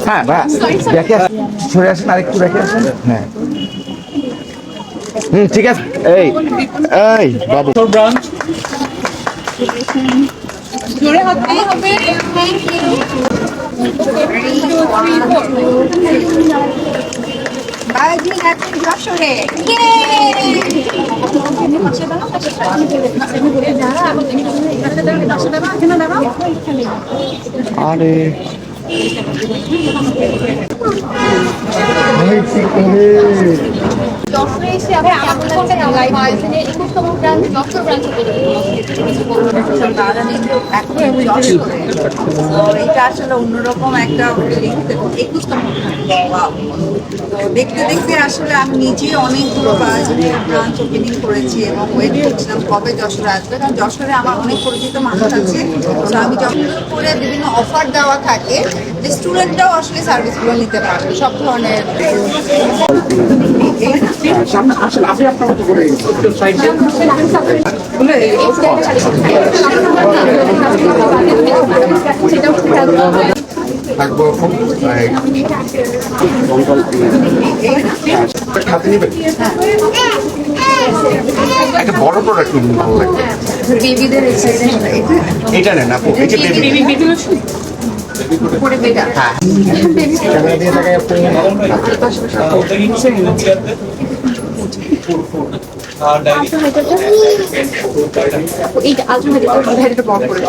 হ্যাঁ দেখে সরে আসেন, আরেকটু দেখে আসেন। হ্যাঁ ঠিক আছে। এই এই বাবু জোরে হাতে হবে। বাজি এখন যশোরে। আরে যশোরে এসে আপনার আয়োজনে 21তম ব্রাঞ্চ যশোর ব্রাঞ্চ এটা আসলে অন্যরকম একটা 21তম দেখতে দেখতে আসলে আমি নিজে অনেকগুলো ব্রাঞ্চ ওপেনিং করেছি এবং ওয়েট করছিলাম কবে যশোরে আসবে, কারণ যশোরে আমার অনেক পরিচিত মানুষ আছে। তো আমি যখন করে বিভিন্ন অফার দেওয়া থাকে যে স্টুডেন্টরাও আসলে সার্ভিসগুলো নিতে পারবে সব ধরনের। একটা বড় প্রোডাক্ট ভালো লাগবে। বেবিদের এটা নেন আপু, এই যে বেবি এইটা আলট্রা বন্ধ করে